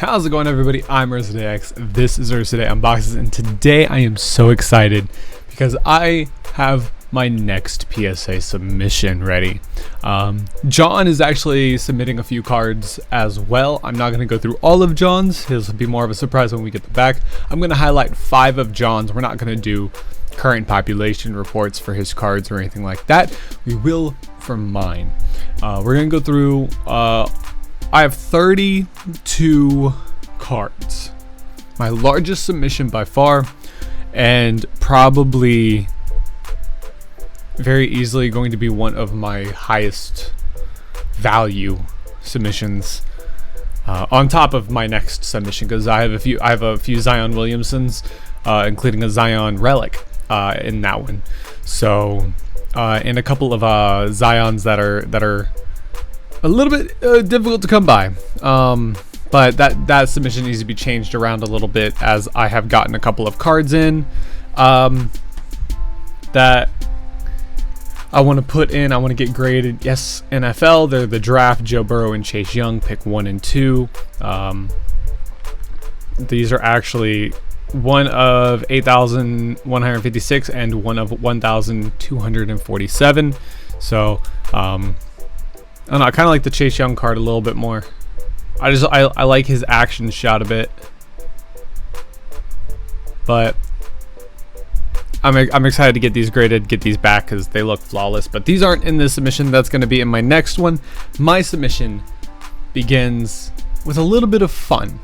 How's it going, everybody? I'm UrsidaeX. This is UrsidaeUnboXes, and today I am so excited because I have my next PSA submission ready. John is actually submitting a few cards as well. I'm not going to go through all of John's. His will be more of a surprise when we get the back. I'm going to highlight 5 of John's. We're not going to do current population reports for his cards or anything like that. We will for mine. We're going to go through... I have 32 cards. My largest submission by far, and probably very easily going to be one of my highest value submissions, on top of my next submission, because I have a few Zion Williamsons, including a Zion relic in that one. So and a couple of Zions that are a little bit difficult to come by, but that submission needs to be changed around a little bit, as I have gotten a couple of cards in that I want to put in. I want to get graded. Yes, NFL. They're the draft. Joe Burrow and Chase Young, pick 1 and 2. These are actually one of 8,156 and one of 1,247. So I don't know, I kind of like the Chase Young card a little bit more. I like his action shot a bit, but I'm excited to get these graded, get these back, because they look flawless. But these aren't in this submission. That's going to be in my next one. My submission begins with a little bit of fun,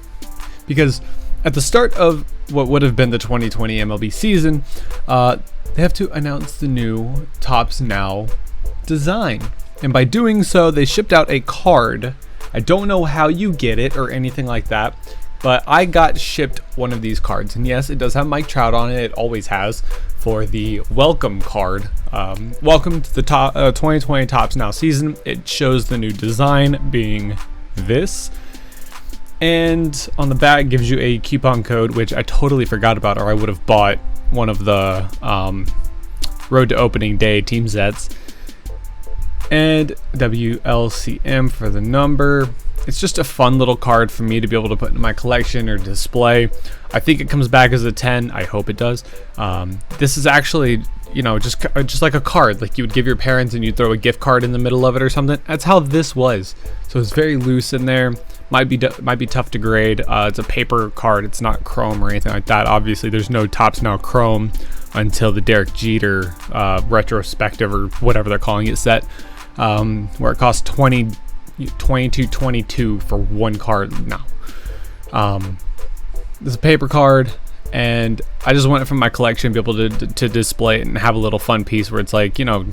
because at the start of what would have been the 2020 MLB season, they have to announce the new Topps Now design. And by doing so, they shipped out a card. I don't know how you get it or anything like that, but I got shipped one of these cards. And yes, it does have Mike Trout on it. It always has, for the welcome card. Welcome to the 2020 Topps Now season. It shows the new design being this. And on the back gives you a coupon code, which I totally forgot about, or I would have bought one of the Road to Opening Day team sets. And WLCM for the number. It's just a fun little card for me to be able to put in my collection or display. I think it comes back as a 10. I hope it does. This is actually, you know, just like a card, like you would give your parents and you'd throw a gift card in the middle of it or something. That's how this was. So it's very loose in there. Might be tough to grade. It's a paper card. It's not chrome or anything like that. Obviously, there's no Topps Now chrome until the Derek Jeter retrospective, or whatever they're calling it, set. Where it costs $22 for one card now. This is a paper card, and I just want it from my collection to be able to display it and have a little fun piece where it's like, you know,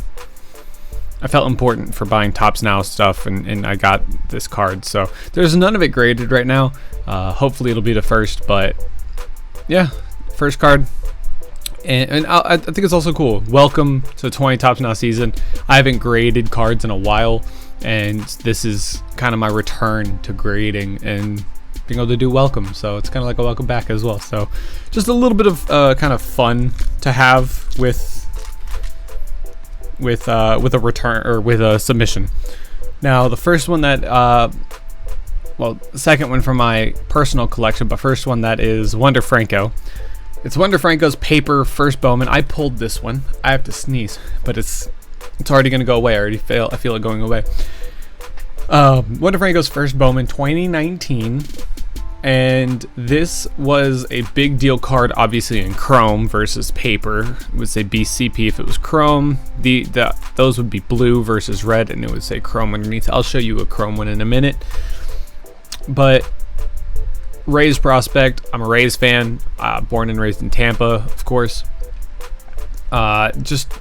I felt important for buying Topps Now stuff, and I got this card. So there's none of it graded right now. Hopefully it'll be the first, but yeah, first card. And I think it's also cool. Welcome to the 20 Topps Now season. I haven't graded cards in a while, and this is kind of my return to grading and being able to do welcome. So it's kind of like a welcome back as well. So just a little bit of kind of fun to have with a return, or with a submission. Now the first one that well, the second one from my personal collection, but first one that is Wander Franco. It's Wander Franco's paper first Bowman. I pulled this one. I have to sneeze, but it's already going to go away. I feel it going away. Wander Franco's first Bowman 2019. And this was a big deal card, obviously in chrome versus paper. It would say BCP if it was chrome. Those would be blue versus red, and it would say chrome underneath. I'll show you a chrome one in a minute. But Rays prospect. I'm a Rays fan, born and raised in Tampa, of course. Just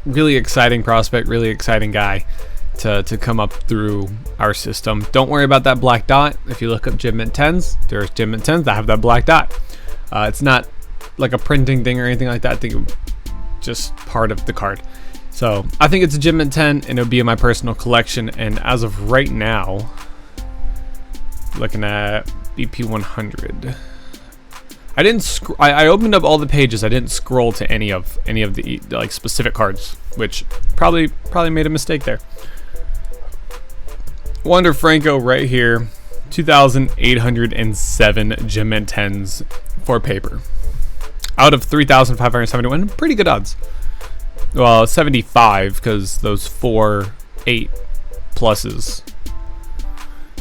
really exciting prospect, really exciting guy to come up through our system. Don't worry about that black dot. If you look up Gem Mint 10s, there's Gem Mint 10s that have that black dot. It's not like a printing thing or anything like that. I think it's just part of the card. So I think it's a Gem Mint 10, and it'll be in my personal collection. And as of right now, looking at BP 100. I opened up all the pages. I didn't scroll to any of the like specific cards, which probably made a mistake there. Wander Franco right here. 2,807 Gem Mint 10s for paper. Out of 3,571, pretty good odds. Well, 75 because those 4 8 pluses.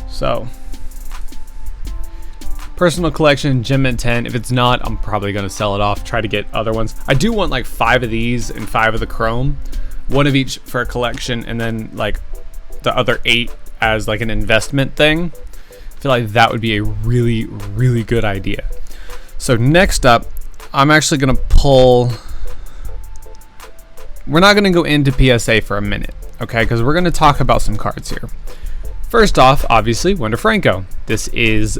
So, personal collection, Gem Mint 10. If it's not, I'm probably going to sell it off, try to get other ones. I do want like 5 of these and 5 of the chrome. One of each for a collection, and then like the other 8 as like an investment thing. I feel like that would be a really, really good idea. So next up, I'm actually going to pull... We're not going to go into PSA for a minute, okay? Because we're going to talk about some cards here. First off, obviously, Wander Franco. This is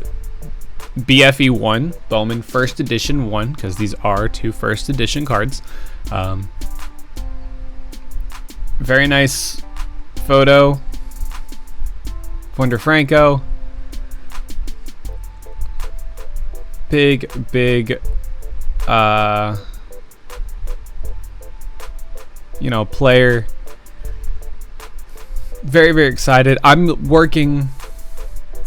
BFE 1, Bowman First Edition 1, because these are 2 First Edition cards. Very nice photo. Wander Franco. Big you know, player. Very, very excited. I'm working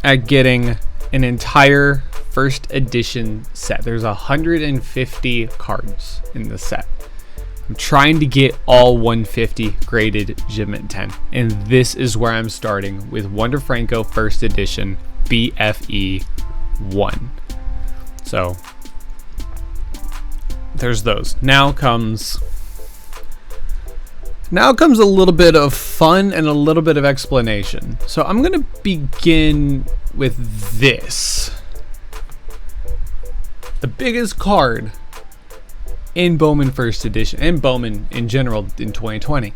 at getting an entire first edition set. There's 150 cards in the set. I'm trying to get all 150 graded Gem Mint 10, and this is where I'm starting with Wander Franco First Edition BFE 1. So there's those. Now comes a little bit of fun and a little bit of explanation. So I'm gonna begin with this. The biggest card in Bowman First Edition, and Bowman in general in 2020.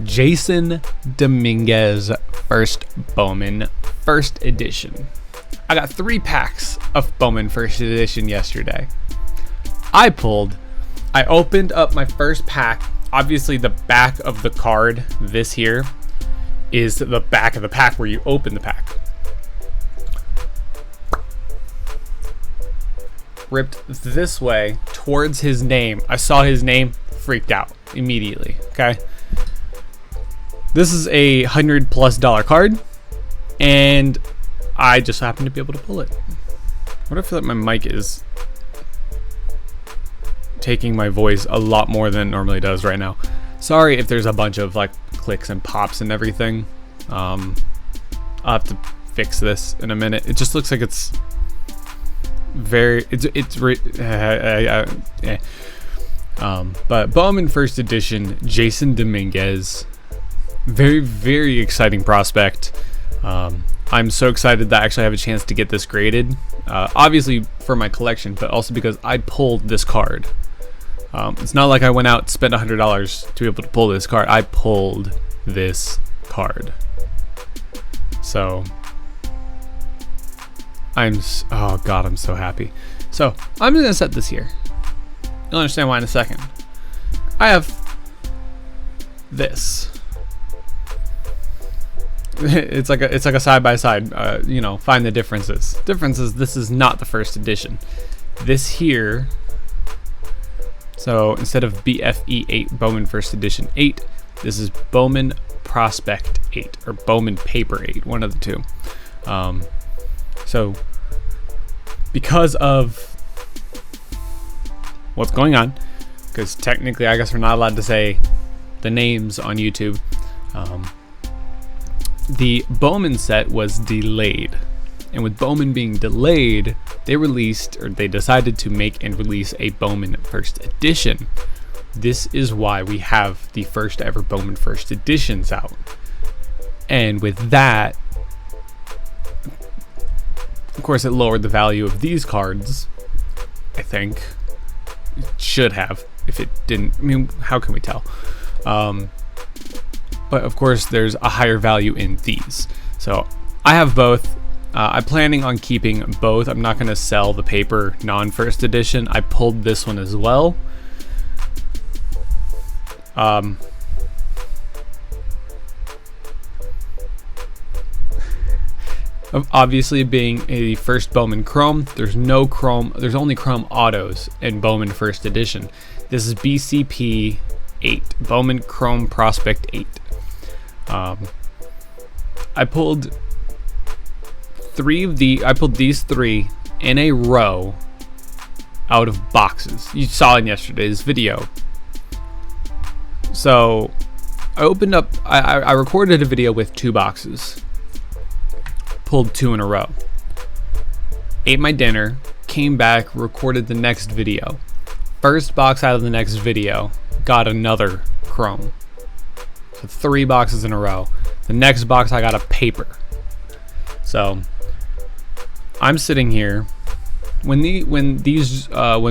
Jasson Dominguez First Bowman First Edition. I got 3 packs of Bowman First Edition yesterday. I opened up my first pack. Obviously the back of the card, this here, is the back of the pack where you open the pack. Ripped this way towards his name. I saw his name, freaked out immediately, okay? This is a $100+ card, and I just happened to be able to pull it. What if I feel like my mic is taking my voice a lot more than it normally does right now. Sorry if there's a bunch of like clicks and pops and everything. I'll have to fix this in a minute. It just looks like it's very but Bowman First Edition, Jasson Dominguez, very, very exciting prospect. I'm so excited that I actually have a chance to get this graded, obviously for my collection, but also because I pulled this card. It's not like I went out and spent $100 to be able to pull this card. I pulled this card. So oh god, I'm so happy. So I'm gonna set this here. You'll understand why in a second. I have this. It's like a side by side. You know, find the differences. This is not the first edition. This here. So instead of BFE 8, Bowman First Edition 8, this is Bowman Prospect 8 or Bowman Paper 8, one of the two. So because of what's going on, because technically I guess we're not allowed to say the names on YouTube, the Bowman set was delayed. And with Bowman being delayed, they decided to make and release a Bowman First Edition. This is why we have the first ever Bowman First Editions out. And with that, of course, it lowered the value of these cards. I think it should have. If it didn't, I mean, how can we tell? But of course, there's a higher value in these. So I have both. I'm planning on keeping both. I'm not going to sell the paper non-first edition. I pulled this one as well. Obviously, being a first Bowman Chrome, there's no Chrome. There's only Chrome Autos in Bowman First Edition. This is BCP 8, Bowman Chrome Prospect 8. I pulled I pulled these 3 in a row out of boxes. You saw in yesterday's video. So I opened up, I recorded a video with 2 boxes, pulled 2 in a row, ate my dinner, came back, recorded the next video. First box out of the next video got another chrome. So 3 boxes in a row. The next box I got a paper. So I'm sitting here when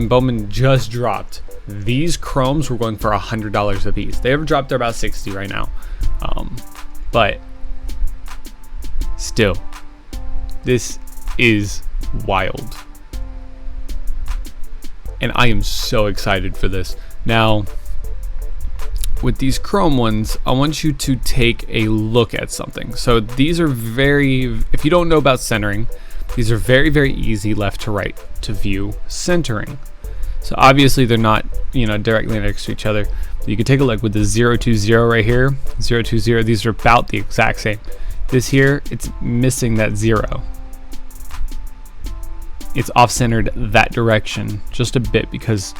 Bowman just dropped. These chromes were going for $100 a piece. They have dropped to about 60 right now, but still, this is wild, and I am so excited for this. Now, with these chrome ones, I want you to take a look at something. So these are if you don't know about centering, these are very, very easy left to right to view centering. So obviously they're not, directly next to each other. You can take a look with the 020 right here, 020, these are about the exact same. This here, it's missing that 0. It's off-centered that direction just a bit, because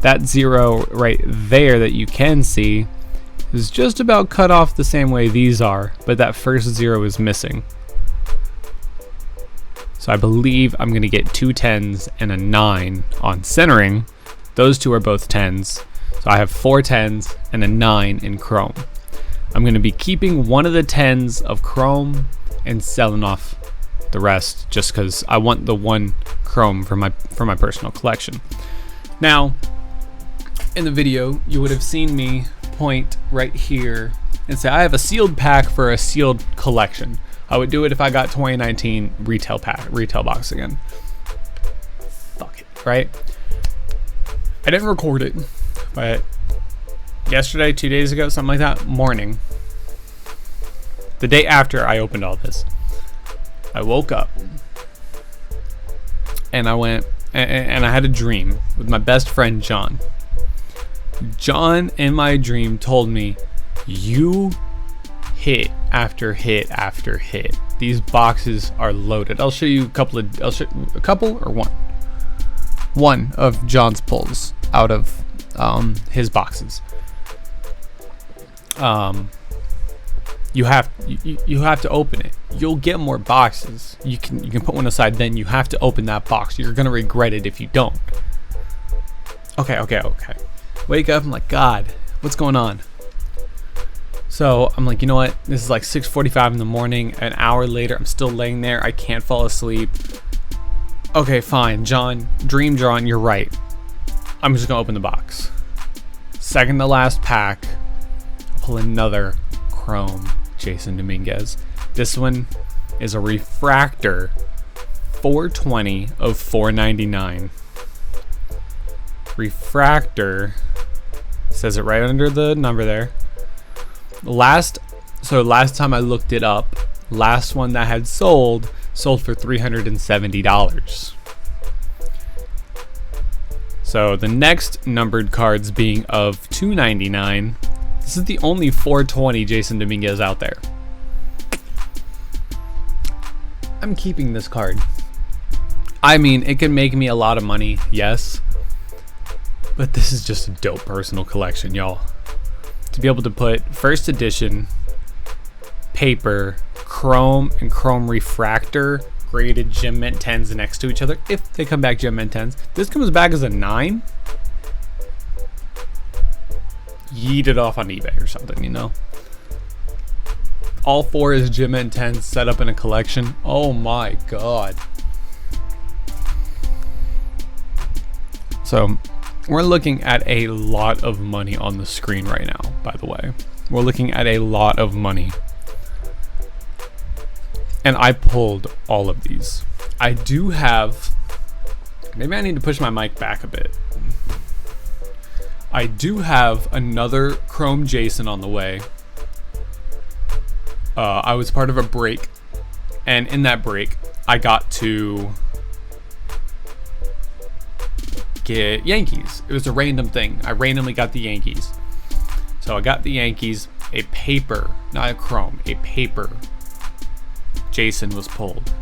that 0 right there that you can see is just about cut off the same way these are, but that first 0 is missing. So I believe I'm gonna get 2 10s and a 9 on centering. Those 2 are both 10s. So I have 4 10s and a 9 in chrome. I'm gonna be keeping one of the 10s of chrome and selling off the rest, just because I want the 1 chrome for my personal collection. Now, in the video, you would have seen me point right here and say I have a sealed pack for a sealed collection. I would do it if I got 2019 retail box again. Fuck it, right? I didn't record it, but yesterday, 2 days ago, something like that, morning, the day after I opened all this, I woke up and I went and I had a dream with my best friend John. John in my dream told me, you hit after hit after hit. These boxes are loaded. I'll show you a couple or one of John's pulls out of his boxes. You have to open it. You'll get more boxes. You can put one aside, then you have to open that box. You're gonna regret it if you don't. Okay. Wake up, I'm like, God, what's going on? So I'm like, you know what? This is like 6:45 in the morning. An hour later, I'm still laying there. I can't fall asleep. Okay, fine, John, Dream John, you're right. I'm just gonna open the box. Second to last pack, I'll pull another chrome Jasson Dominguez. This one is a Refractor 420 of 499. Refractor, says it right under the number there. Last time I looked it up, last one that had sold for $370. So the next numbered cards being of $299. This is the only 420 Jasson Dominguez out there. I'm keeping this card. I mean, it can make me a lot of money, yes, but this is just a dope personal collection, y'all. To be able to put first edition paper, chrome, and chrome refractor graded gem mint 10s next to each other, if they come back gem mint 10s. This comes back as a 9. Yeet it off on eBay or something, All 4 is gem mint 10s set up in a collection. Oh my god. So we're looking at a lot of money on the screen right now, by the way. We're looking at a lot of money. And I pulled all of these. I do have, maybe I need to push my mic back a bit. I do have another chrome Jasson on the way. I was part of a break, and in that break, I got to get Yankees. It was a random thing. I randomly got the Yankees. So I got the Yankees, a paper, not a chrome, a paper Jasson was pulled.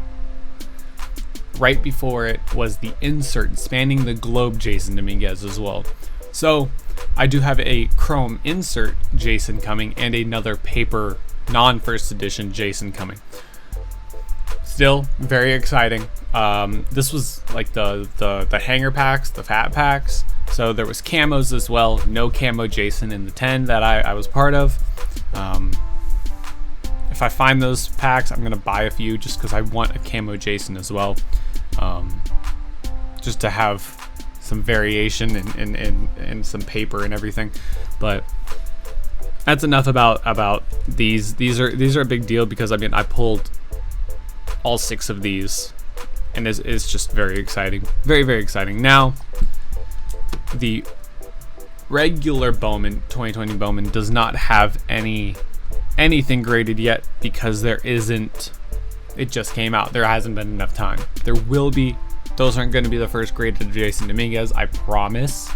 right before it was the insert spanning the globe Jasson Dominguez as well. So I do have a chrome insert Jasson coming and another paper non-first edition Jasson coming. Still very exciting. This was like the hanger packs, the fat packs. So there was camos as well. No camo Jasson in the 10 that I was part of. If I find those packs, I'm gonna buy a few just because I want a camo Jasson as well, just to have some variation and some paper and everything. But that's enough about these. These are a big deal because I mean I pulled all 6 of these, and it's just very exciting, very exciting. Now the regular Bowman 2020 Bowman does not have anything graded yet because there isn't. It just came out. There hasn't been enough time. There will be. Those aren't going to be the first graded Jasson Dominguez, I promise.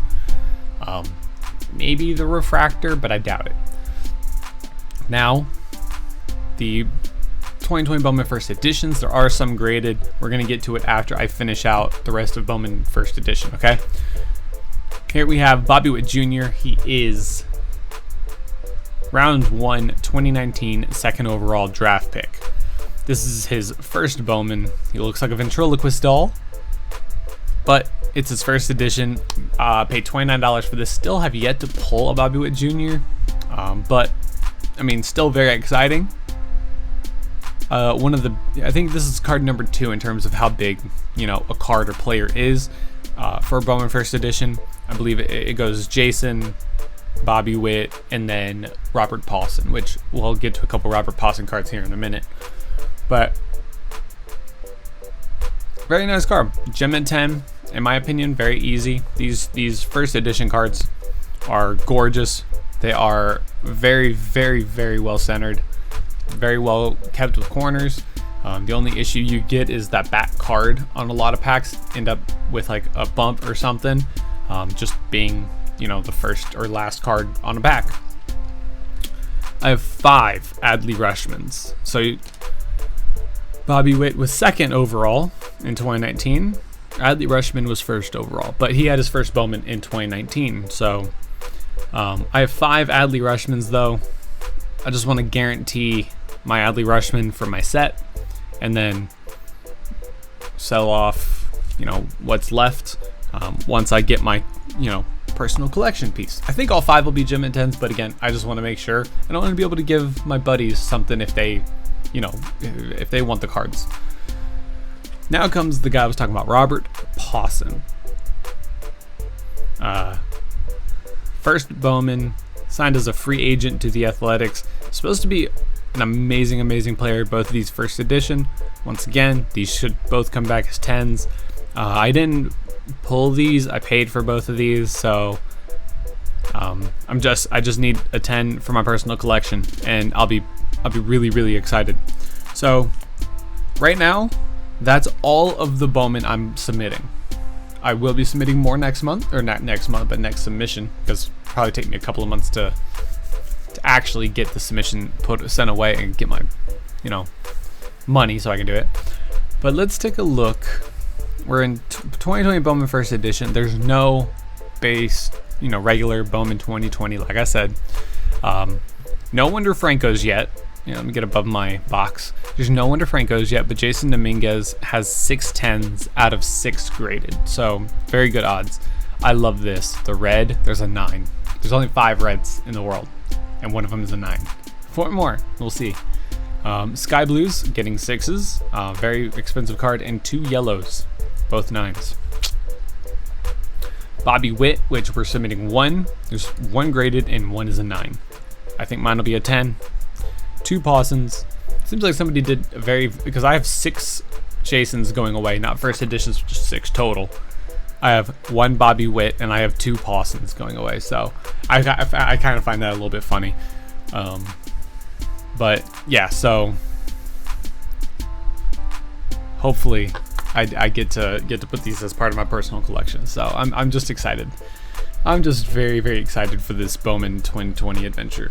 Maybe the Refractor, but I doubt it. Now, the 2020 Bowman First Editions, there are some graded. We're going to get to it after I finish out the rest of Bowman First Edition, okay? Here we have Bobby Witt Jr. He is round 1, 2019, second overall draft pick. This is his first Bowman. He looks like a ventriloquist doll, but it's his first edition. Paid $29 for this. Still have yet to pull a Bobby Witt Jr., but I mean, still very exciting. I think this is card number 2 in terms of how big, you know, a card or player is for Bowman First Edition. I believe it goes Jasson, Bobby Witt, and then Robert Paulson, which we'll get to a couple Robert Paulson cards here in a minute. But very nice card. Gem at 10, in my opinion, very easy. These first edition cards are gorgeous. They are very well centered, very well kept with corners. The only issue you get is that back card on a lot of packs end up with like a bump or something, just being, you know, the first or last card on a pack. I have 5 Adley Rutschmans. So Bobby Witt was second overall in 2019. Adley Rutschman was first overall, but he had his first Bowman in 2019. So I have 5 Adley Rutschmans though. I just want to guarantee my Adley Rutschman for my set, and then sell off, you know, what's left once I get my, you know, personal collection piece. I think all 5 will be gem at 10s, but again, I just want to make sure. I don't want to be able to give my buddies something if they, you know, if they want the cards. Now comes the guy I was talking about, Robert Paulson. First Bowman, signed as a free agent to the Athletics. Supposed to be an amazing player. Both of these first edition. Once again, these should both come back as 10s. I didn't pull these. I paid for both of these, so I just need a 10 for my personal collection, and I'll be really excited. So right now, that's all of the Bowman I'm submitting. I will be submitting more next month, or not next month, but next submission, because it'll probably take me a couple of months to actually get the submission sent away and get my, you know, money so I can do it. But let's take a look. We're in 2020 Bowman First Edition. There's no base, you know, regular Bowman 2020, like I said. No Wonder Francos yet. You know, let me get above my box. There's no Wonder Francos yet, but Jasson Dominguez has 6 10s out of 6 graded. So very good odds. I love this. The red, there's a 9. There's only 5 reds in the world, and one of them is a 9. 4 more, we'll see. Sky Blues getting 6s, very expensive card, and 2 yellows, both 9s. Bobby Witt, which we're submitting 1. There's 1 graded and 1 is a 9. I think mine will be a 10. 2 Paulsons. Seems like somebody did because I have 6 Jassons going away, not first editions, just 6 total. I have 1 Bobby Witt and I have 2 Paulsons going away, so I kind of find that a little bit funny. But yeah, so hopefully I get to put these as part of my personal collection. So I'm just excited. I'm just very excited for this Bowman 2020 adventure.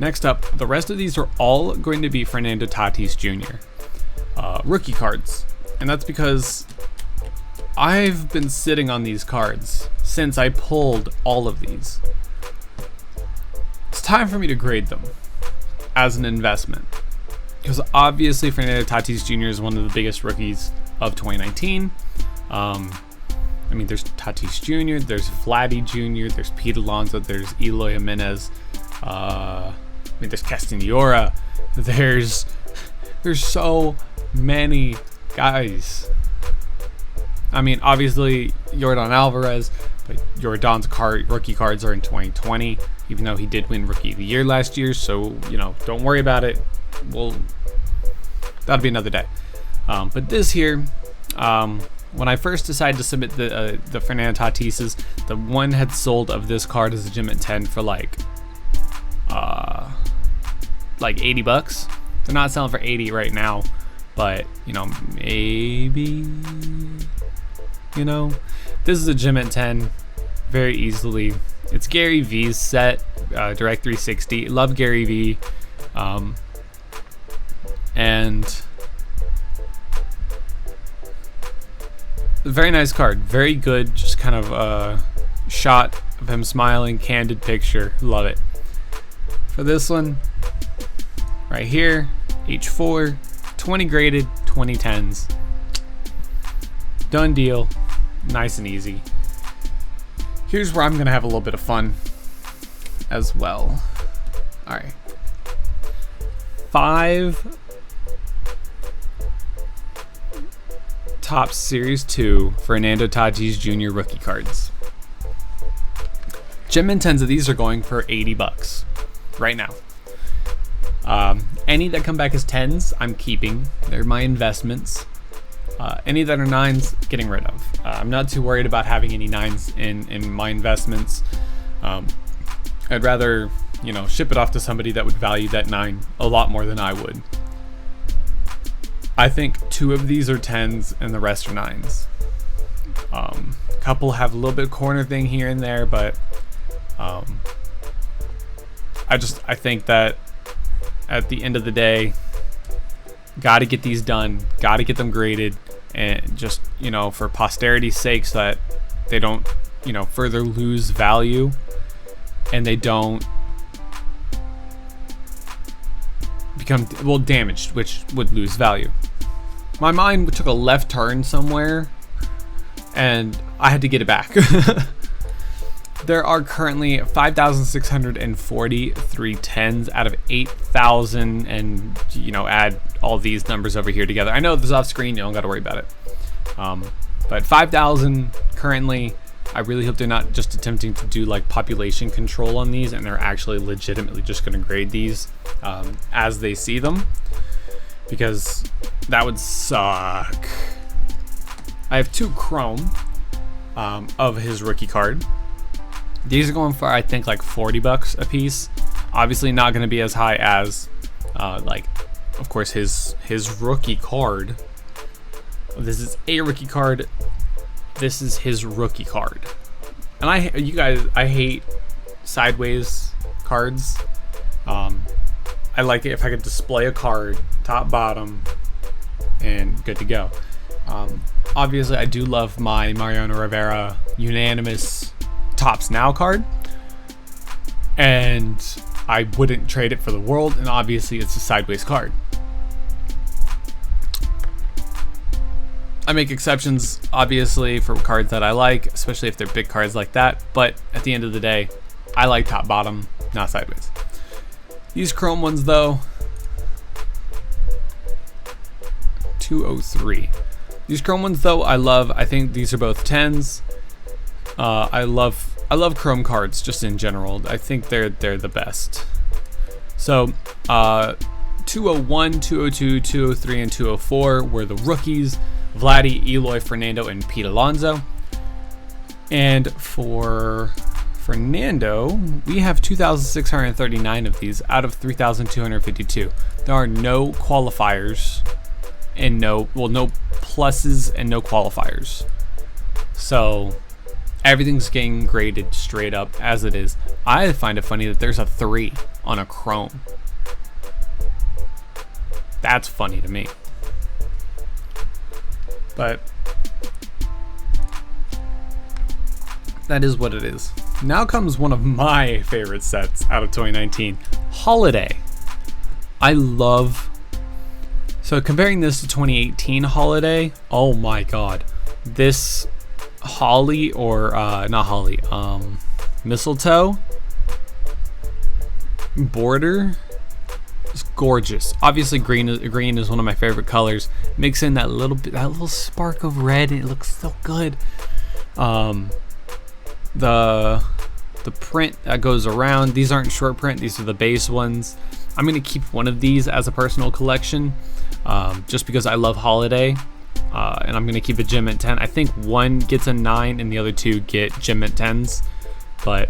Next up, the rest of these are all going to be Fernando Tatis Jr. Rookie cards, and that's because I've been sitting on these cards since I pulled all of these. It's time for me to grade them as an investment. Because obviously Fernando Tatis Jr. is one of the biggest rookies of 2019. I mean, there's Tatis Jr., there's Vladdy Jr., there's Pete Alonso, there's Eloy Jimenez, there's Castagnora, there's so many guys. I mean, obviously Yordan Alvarez, but Yordan's rookie cards are in 2020, even though he did win Rookie of the Year last year. So, you know, don't worry about it. That'll be another day. But this here, when I first decided to submit the Fernando Tatises, the one had sold of this card as a gem at 10 for like $80. They're not selling for 80 right now, but you know, maybe, you know, this is a gem at 10 very easily. It's Gary V's set, Direct 360. Love Gary V, and very nice card, very good, just kind of a shot of him smiling, candid picture. Love it. For this one right here, H4, 20 graded, 20 10s. Done deal, nice and easy. Here's where I'm gonna have a little bit of fun as well. All right, 5 Topps Series 2 Fernando Tatis Jr. rookie cards. Gem and 10s of these are going for $80 right now. Any that come back as 10s, I'm keeping. They're my investments. Any that are 9s, getting rid of. I'm not too worried about having any 9s in my investments. I'd rather, you know, ship it off to somebody that would value that 9 a lot more than I would. I think 2 of these are 10s and the rest are 9s. A couple have a little bit of corner thing here and there, but I think that at the end of the day, got to get these done, got to get them graded, and just, you know, for posterity's sake, so that they don't, you know, further lose value and they don't become, well, damaged, which would lose value. My mind took a left turn somewhere and I had to get it back. There are currently 5,643 10s out of 8,000, and you know, add all these numbers over here together. I know this is off screen, you don't got to worry about it. But 5,000 currently. I really hope they're not just attempting to do like population control on these, and they're actually legitimately just going to grade these as they see them, because that would suck. I have 2 chrome of his rookie card. These are going for, I think, like $40 a piece. Obviously not going to be as high as like, of course, his rookie card. This is a rookie card. This is his rookie card. And I hate sideways cards. I like it if I could display a card top, bottom, and good to go. Obviously, I do love my Mariano Rivera unanimous Topps Now card, and I wouldn't trade it for the world, and obviously it's a sideways card. I make exceptions, obviously, for cards that I like, especially if they're big cards like that, but at the end of the day, I like top, bottom, not sideways. These chrome ones, though, 203. These chrome ones, though, I love. I think these are both 10s. I love chrome cards just in general. I think they're the best. So 201, 202, 203, and 204 were the rookies: Vladdy, Eloy, Fernando, and Pete Alonso. And for Fernando, we have 2,639 of these out of 3,252. There are no qualifiers and no pluses and no qualifiers. So everything's getting graded straight up as it is. I find it funny that there's a 3 on a chrome. That's funny to me. But that is what it is. Now comes one of my favorite sets out of 2019, Holiday. I love, so comparing this to 2018 Holiday, oh my god, this holly, or not holly, mistletoe border is gorgeous. Obviously green is one of my favorite colors. Mix in that little spark of red, and it looks so good. The print that goes around, these aren't short print, these are the base ones. I'm gonna keep one of these as a personal collection, just because I love Holiday, and I'm gonna keep a gem at 10. I think one gets a 9 and the other two get gem at 10s, but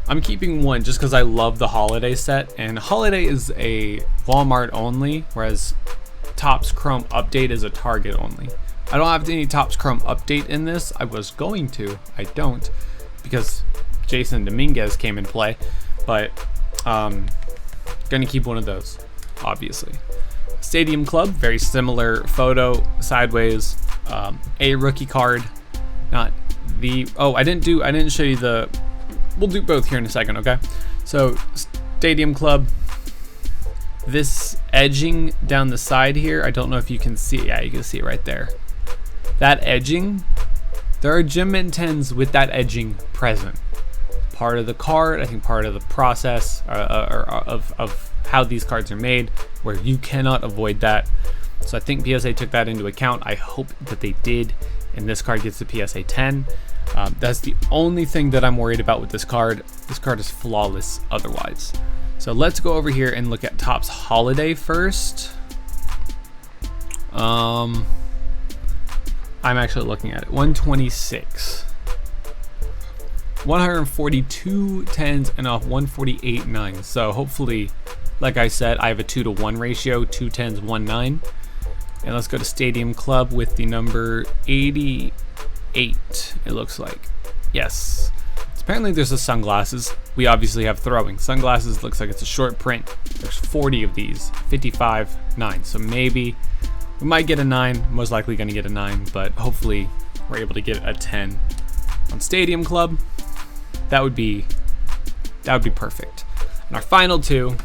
I'm keeping one just because I love the Holiday set, and Holiday is a Walmart only, whereas Topps Chrome Update is a Target only. I don't have any Topps Chrome Update in this. I was going to, I don't, because Jasson Dominguez came in play, but gonna keep one of those, obviously. Stadium Club, very similar photo, sideways, a rookie card, not the, oh, I didn't show you the, we'll do both here in a second, okay? So Stadium Club, this edging down the side here, I don't know if you can see, yeah, you can see it right there. That edging, there are gem mint 10s with that edging present. Part of the card, I think part of the process of how these cards are made, where you cannot avoid that. So I think PSA took that into account. I hope that they did, and this card gets the PSA 10. That's the only thing that I'm worried about with this card. This card is flawless otherwise. So let's go over here and look at Topps Holiday first. I'm actually looking at it. 126. 142 10s and off 148 9s. So hopefully, like I said, I have a 2-to-1 ratio, 2 10s, 1 9. And let's go to Stadium Club with the number 88, it looks like. Yes. Apparently there's the sunglasses. We obviously have throwing. Sunglasses looks like it's a short print. There's 40 of these, 55, 9. So maybe we might get a 9, most likely gonna get a 9, but hopefully we're able to get a 10 on Stadium Club. That would be perfect. And our final two,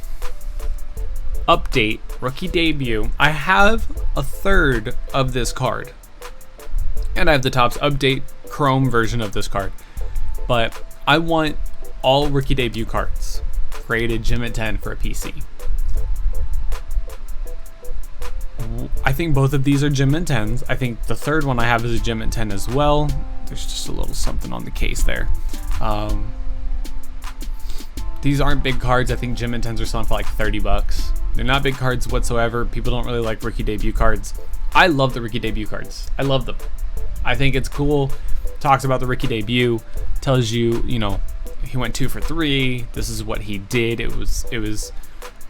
Update, Rookie Debut. I have a third of this card, and I have the Topps Update Chrome version of this card, but I want all Rookie Debut cards graded gem at 10 for a PC. I think both of these are gem at 10s. I think the third one I have is a gem at 10 as well. There's just a little something on the case there. These aren't big cards. I think gem at 10s are selling for like 30 bucks. They're not big cards whatsoever. People don't really like Rookie Debut cards. I love the Rookie Debut cards. I love them. I think it's cool. Talks about the Rookie Debut, tells you, you know, he went 2 for 3. This is what he did. It was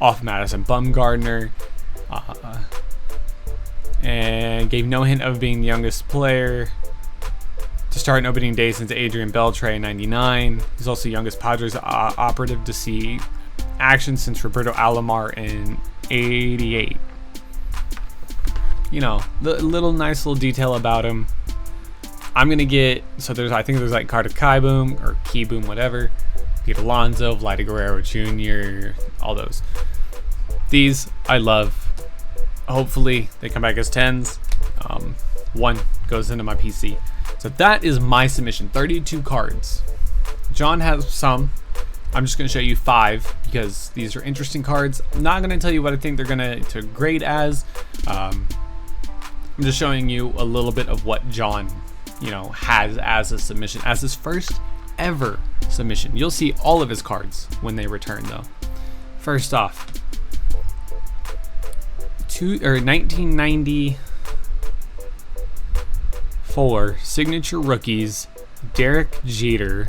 off Madison Bumgarner, and gave no hint of being the youngest player to start an opening day since Adrian Beltre in 99. He's also the youngest Padres operative to see action since Roberto Alomar in 88. You know, the little nice little detail about him. I'm gonna get, so I think there's like Carter Kieboom or Keyboom, whatever. Pete Alonso, Vladdy Guerrero Jr., all those. These I love. Hopefully they come back as 10s. One goes into my PC. So that is my submission, 32 cards. John has some. I'm just gonna show you 5 because these are interesting cards. I'm not gonna tell you what I think they're gonna to grade as. I'm just showing you a little bit of what John, you know, has as a submission, as his first ever submission. You'll see all of his cards when they return though. First off, 1994 signature rookies, Derek Jeter,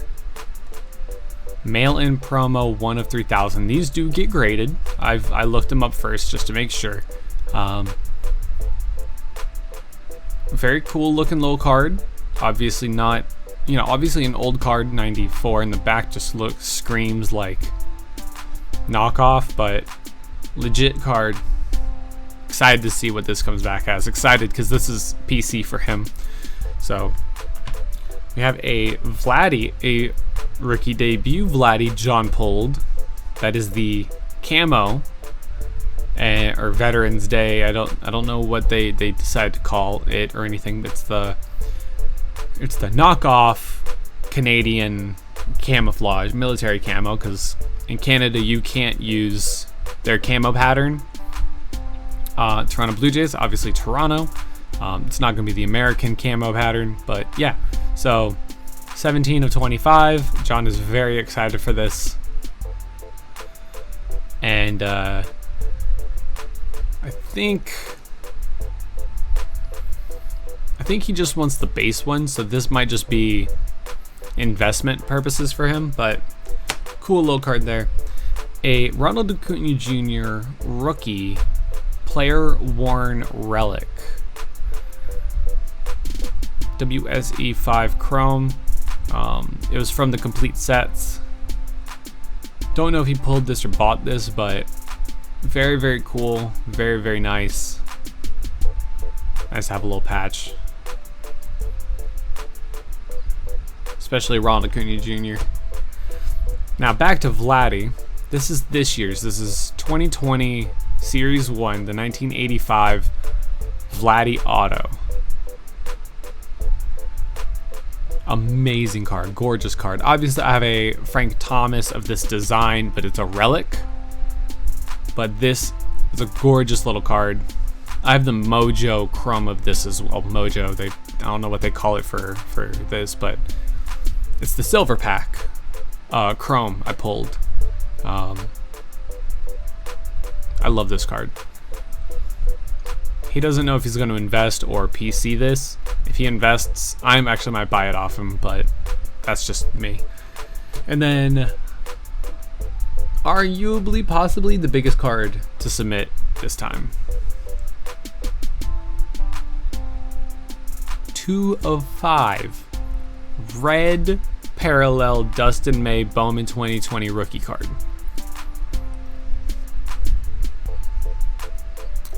mail-in promo 1 of 3,000. These do get graded. I looked them up first just to make sure. Very cool looking little card. Obviously not, you know, obviously an old card, 94 in the back just screams like knockoff, but legit card. Excited to see what this comes back as. Excited because this is PC for him. So We have a Vladdy, a rookie debut Vladdy John pulled. That is the camo, or Veterans Day. I don't know what they decide to call it or anything. But it's the knockoff Canadian camouflage military camo, because in Canada you can't use their camo pattern. Toronto Blue Jays, obviously Toronto. It's not going to be the American camo pattern, but yeah. So 17 of 25. John is very excited for this. And I think he just wants the base one, so this might just be investment purposes for him, but cool little card there. A Ronald Acuna Jr. rookie player worn relic. WSE 5 chrome. It was from the complete sets. Don't know if he pulled this or bought this, but very, very cool. Very, very nice. Nice to have a little patch. Especially Ronald Acuna Jr. Now back to Vladdy. This is this year's. This is 2020 Series 1, the 1985 Vladdy Auto. Amazing card, gorgeous card. Obviously I have a Frank Thomas of this design, but it's a relic. But this is a gorgeous little card. I have the Mojo chrome of this as well. Mojo, I don't know what they call it for this, but it's the silver pack chrome I pulled. I love this card. He doesn't know if he's going to invest or PC this. If he invests, I actually might buy it off him, but that's just me. And then, arguably, possibly the biggest card to submit this time. 2 of 5. Red parallel Dustin May Bowman 2020 rookie card.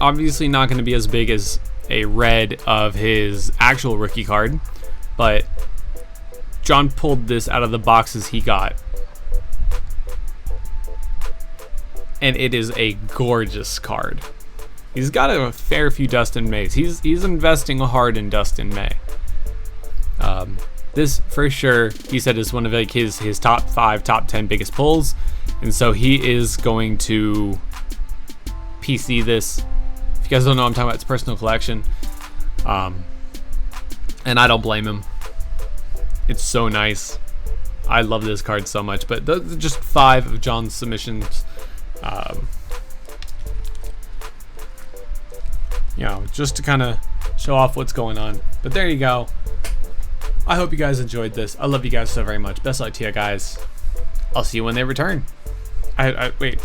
Obviously not going to be as big as a red of his actual rookie card, but John pulled this out of the boxes he got. And it is a gorgeous card. He's got a fair few Dustin Mays. He's investing hard in Dustin May. This for sure, he said, is one of like his top 5, top 10 biggest pulls, and so he is going to PC this. If you guys don't know what I'm talking about, it's personal collection, and I don't blame him. It's so nice. I love this card so much. But those are just 5 of John's submissions. You know, just to kind of show off what's going on. But there you go. I hope you guys enjoyed this. I love you guys so very much. Best luck to you guys. I'll see you when they return. Wait.